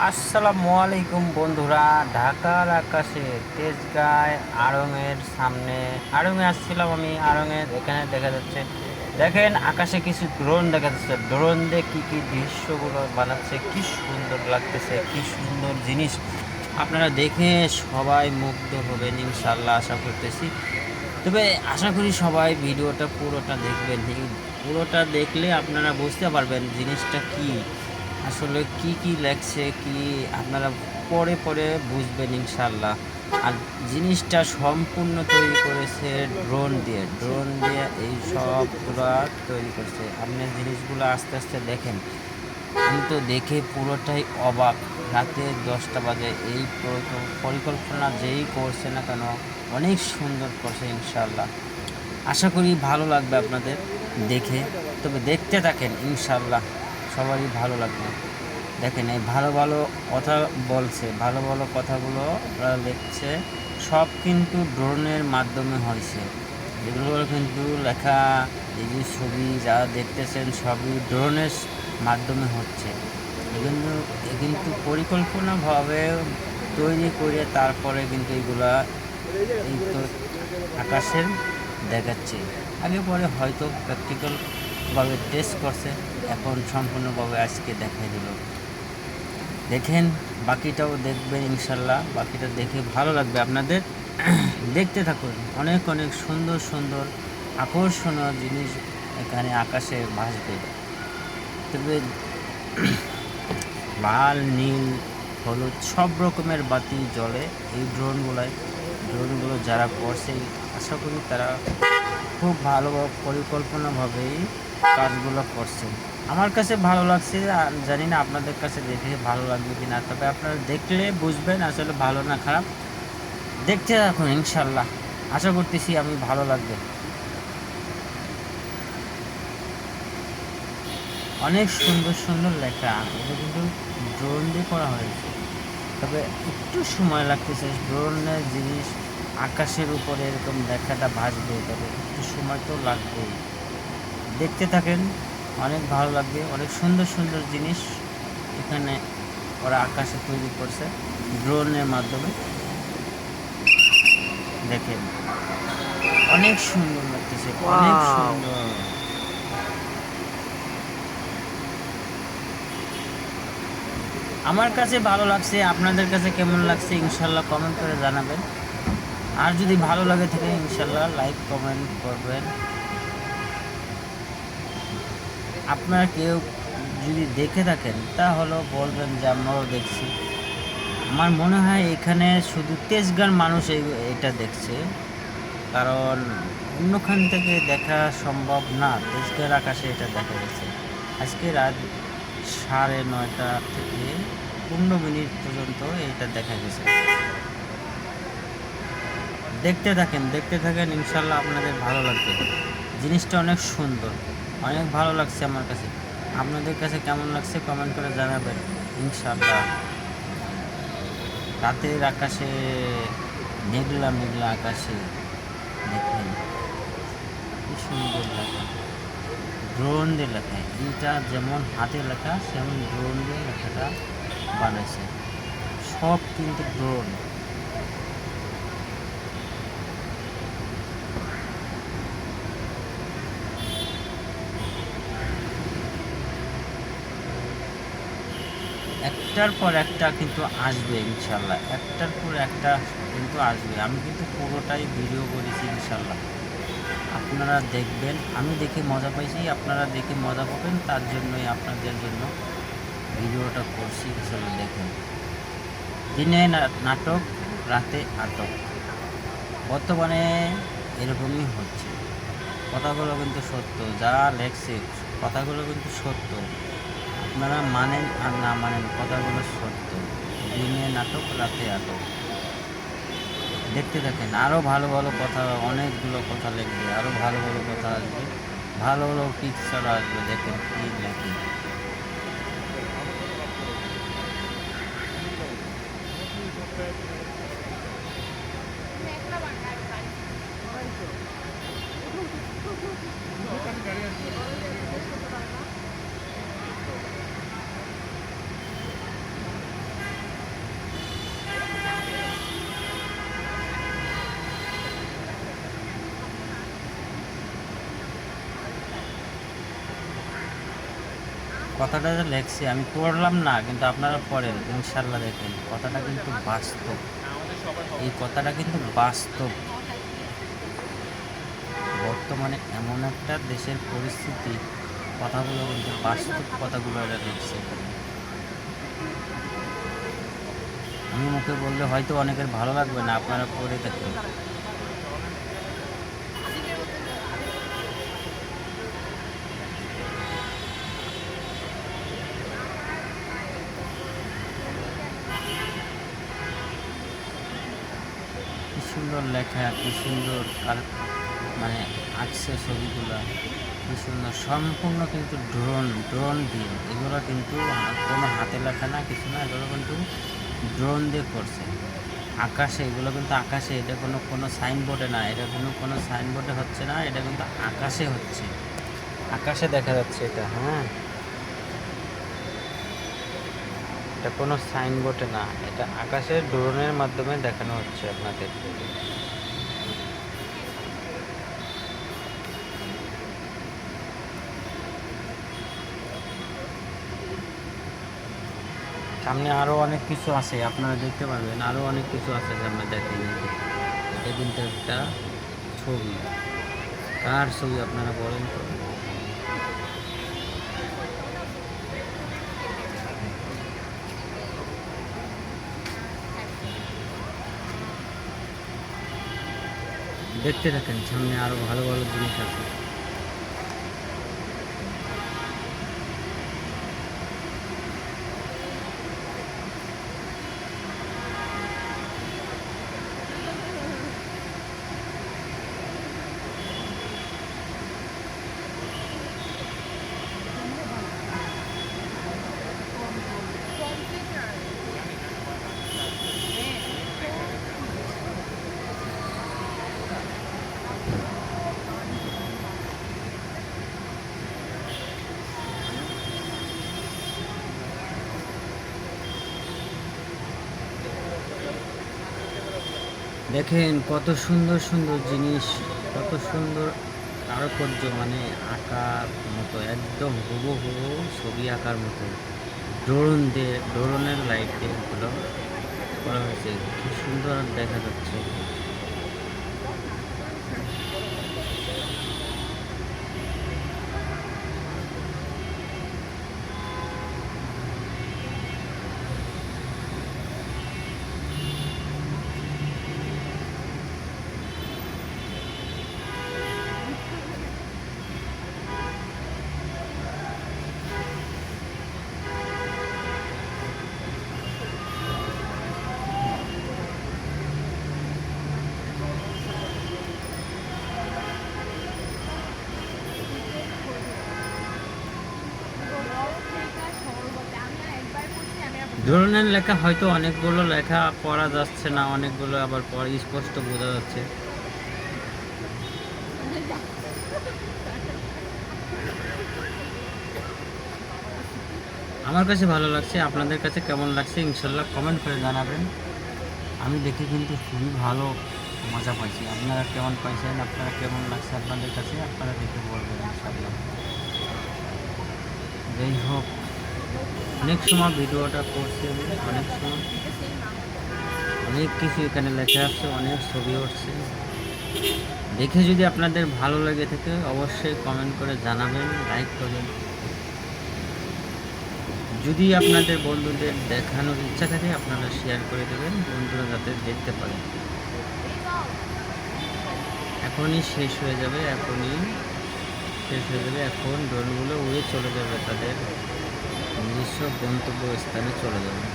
আসসালামু আলাইকুম বন্ধুরা। ঢাকার আকাশে তেজগাঁয় আড়ংয়ের সামনে আড়ংয়ে আসছিলাম আমি। আড়ংয়ের এখানে দেখা যাচ্ছে, দেখেন আকাশে কিছু ড্রোন দেখা যাচ্ছে। ড্রোন দিয়ে কী কী দৃশ্যগুলো বানাচ্ছে, কি সুন্দর লাগতেছে, কি সুন্দর জিনিস। আপনারা দেখে সবাই মুগ্ধ হবেন ইনশাল্লাহ, আশা করতেছি। তবে আশা করি সবাই ভিডিওটা পুরোটা দেখবেন। পুরোটা দেখলে আপনারা বুঝতে পারবেন জিনিসটা কি, আসলে কি কি লেখছে, কি আপনারা পরে পরে বুঝবেন ইনশাল্লাহ। আর জিনিসটা সম্পূর্ণ তৈরি করেছে ড্রোন দিয়ে এই সবগুলা তৈরি করছে। আপনি জিনিসগুলো আস্তে আস্তে দেখেন, আমি তো দেখে পুরোটাই অবাক। রাতে 10টা বাজে, এই পরিকল্পনা যেই করছে না কেন অনেক সুন্দর করছে ইনশাল্লাহ। আশা করি ভালো লাগবে আপনাদের দেখে। তবে দেখতে থাকেন ইনশাল্লাহ, সবারই ভালো লাগবে। দেখেন এই ভালো ভালো কথা বলছে, ভালো ভালো কথাগুলো ওরা লিখছে, সব কিন্তু ড্রোনের মাধ্যমে হয়েছে। এগুলো কিন্তু লেখা, এই যে ছবি যা দেখতেছেন সবই ড্রোনের মাধ্যমে হচ্ছে। এগুলো কিন্তু পরিকল্পনাভাবে তৈরি করে তারপরে কিন্তু এগুলা এই তো আকাশের দেখাচ্ছে। আগে পরে হয়তো প্র্যাকটিক্যালভাবে টেস্ট করছে, এখন সম্পূর্ণভাবে আজকে দেখাই দিল। দেখেন, বাকিটাও দেখবেন ইনশাল্লাহ, বাকিটা দেখে ভালো লাগবে আপনাদের। দেখতে থাকুন, অনেক অনেক সুন্দর সুন্দর আকর্ষণীয় জিনিস এখানে আকাশে ভাসবে। তবে লাল, নীল, হলুদ সব রকমের বাতি জ্বলে এই ড্রোনগুলো যারা করছে, আশা করি তারা খুব ভালো পরিকল্পনাভাবেই কাজগুলো করছে। আমার কাছে ভালো লাগছে, আর জানি না আপনাদের কাছে দেখে ভালো লাগবে কি না। তবে আপনারা দেখলে বুঝবেন আসলে ভালো না খারাপ। দেখতে থাকুন ইনশাল্লাহ, আশা করতেছি আমি ভালো লাগবে। অনেক সুন্দর সুন্দর লেখা, এটা কিন্তু ড্রোন দিয়ে করা হয়েছে। তবে একটু সময় লাগতেছে, ড্রোনের জিনিস আকাশের উপরে এরকম লেখাটা ভাসবে, তবে একটু সময় তো লাগবেই। দেখতে থাকেন, অনেক ভালো লাগবে। অনেক সুন্দর সুন্দর জিনিস এখানে ওরা আকাশে তৈরি করছে ড্রোনের মাধ্যমে। দেখেন অনেক সুন্দর লাগতেছে, অনেক সুন্দর। আমার কাছে ভালো লাগছে, আপনাদের কাছে কেমন লাগছে ইনশাল্লাহ কমেন্ট করে জানাবেন। আর যদি ভালো লাগে থাকে ইনশাল্লাহ লাইক কমেন্ট করবেন। আপনারা কেউ যদি দেখে থাকেন তাহলে বলবেন যে আমরাও দেখছি। আমার মনে হয় এখানে শুধু তেজগাঁর মানুষ এটা দেখছে, কারণ অন্যখান থেকে দেখা সম্ভব না। তেজগাঁর আকাশে এটা দেখা গেছে। আজকে রাত 9:30 থেকে 15 মিনিট পর্যন্ত এটা দেখা গেছে। দেখতে থাকেন ইনশাল্লাহ আপনাদের ভালো লাগবে। জিনিসটা অনেক সুন্দর, অনেক ভালো লাগছে আমার কাছে। আপনাদের কাছে কেমন লাগছে কমেন্ট করে জানাবেন ইনশাল্লাহ। রাতের আকাশে, মেঘলা মেঘলা আকাশে দেখেন কি সুন্দর লেখা, ড্রোন দিয়ে লেখা। এইটা যেমন হাতে লেখা, সেমন ড্রোন দিয়ে লেখাটা বানাইছে। সব কিন্তু ড্রোন। একটার পর একটা কিন্তু আসবে ইনশাল্লাহ, একটার পর একটা কিন্তু আসবে। আমি কিন্তু পুরোটাই ভিডিও করেছি ইনশাল্লাহ, আপনারা দেখবেন। আমি দেখে মজা পাইছি, আপনারা দেখে মজা পাবেন, তার জন্যই আপনাদের জন্য ভিডিওটা করছি ইনশাল্লাহ। দেখেন, দিনে নাটক, রাতে আটক, বর্তমানে এরকমই হচ্ছে। কথাগুলো কিন্তু সত্য, যারা লেখছে কথাগুলো কিন্তু সত্য। আপনারা মানেন আর না মানেন, কথাগুলো সত্য। দিনে নাটক, রাতে আটক। দেখতে থাকেন, আরও ভালো ভালো কথা, অনেকগুলো কথা লিখবে, আরও ভালো ভালো কথা আসবে, ভালো ভালো পিকচার আসবে। দেখেন কি লেখে। কথাটা যে লেখছি আমি পড়লাম না, কিন্তু আপনারা পড়েন ইনশাল্লাহ। দেখেন কথাটা কিন্তু বাস্তব, এই কথাটা কিন্তু বাস্তব। বর্তমানে এমন একটা দেশের পরিস্থিতি, কথাগুলো কিন্তু বাস্তব, কথাগুলো এটা লিখছে। আমি মুখে বললে হয়তো অনেকের ভালো লাগবে না, আপনারা পড়ে থাকেন। কি সুন্দর লেখা, কি সুন্দর মানে আঁকছে ছবিগুলো, কি সুন্দর। সম্পূর্ণ কিন্তু ড্রোন দিয়ে, এগুলো কিন্তু কোনো হাতে লেখা না, কিছু না, এগুলো কিন্তু ড্রোন দিয়ে করছে আকাশে। এগুলো কিন্তু আকাশে, এটা কোনো সাইনবোর্ডে না, এটা কোনো সাইনবোর্ডে হচ্ছে না, এটা কিন্তু আকাশে হচ্ছে, আকাশে দেখা যাচ্ছে এটা। হ্যাঁ, এটা কোনো সাইনবোর্ডে না, এটা আকাশের ড্রোনের মাধ্যমে দেখানো হচ্ছে আপনাদের। সামনে আরও অনেক কিছু আছে, আপনারা দেখতে পারবেন, আরও অনেক কিছু আছে সামনে। দেখেন এটা কিন্তু একটা ছবি, কার ছবি আপনারা বলেন তো? দেখতে থাকেন, সামনে আরও ভালো ভালো জিনিস আছে। দেখেন কত সুন্দর সুন্দর জিনিস, কত সুন্দর কারুকার্য, মানে আঁকার মতো, একদম হুবহু ছবি আঁকার মতো। ড্রোনের লাইট দিয়ে এগুলো করা হয়েছে, কি সুন্দর দেখা যাচ্ছে। ড্রোনের লেখা হয়তো অনেকগুলো লেখা পড়া যাচ্ছে না, অনেকগুলো আবার পড়া স্পষ্ট বোঝা যাচ্ছে। আমার কাছে ভালো লাগছে, আপনাদের কাছে কেমন লাগছে ইনশাল্লাহ কমেন্ট করে জানাবেন। আমি দেখে কিন্তু খুবই ভালো মজা পাইছি। আপনারা কেমন পাইছেন, আপনারা কেমন লাগছে আপনাদের কাছে, আপনারা দেখে বলবেন ইনশাল্লাহ। যাই হোক, অনেক সময় ভিডিওটা করছি আমি, অনেক সময় অনেক কিছু এখানে লেখা আছে, অনেক ছবি উঠছে। দেখে যদি আপনাদের ভালো লেগে থাকে অবশ্যই কমেন্ট করে জানাবেন, লাইক করবেন। যদি আপনাদের বন্ধুদের দেখানোর ইচ্ছা থাকে আপনারা শেয়ার করে দেবেন, বন্ধুরা যাতে দেখতে পারে। এখনই শেষ হয়ে যাবে, এখন ড্রোনগুলো উড়ে চলে যাবে, তাদের নিজস্ব গন্তব্য স্থানে চলে যাবে।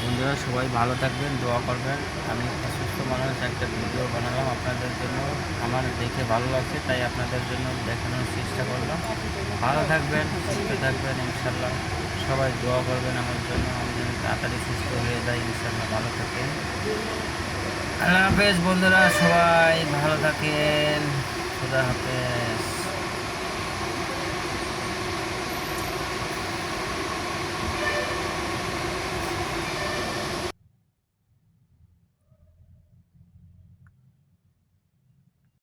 বন্ধুরা সবাই ভালো থাকবেন, দোয়া করবেন। আমি একটা সুস্থ মানুষ, একটা ভিডিও বানালাম আপনাদের জন্য, আমার দেখে ভালো লাগছে তাই আপনাদের জন্য দেখানোর চেষ্টা করলাম। ভালো থাকবেন, সুস্থ থাকবেন ইনশাল্লাহ। সবাই দোয়া করবেন আমার জন্য, আমি যেন তাড়াতাড়ি সুস্থ হয়ে যাই ইনশাল্লাহ। ভালো থাকেন, আল্লাহ হাফেজ বন্ধুরা, সবাই ভালো থাকেন, খুদা হাফেজ।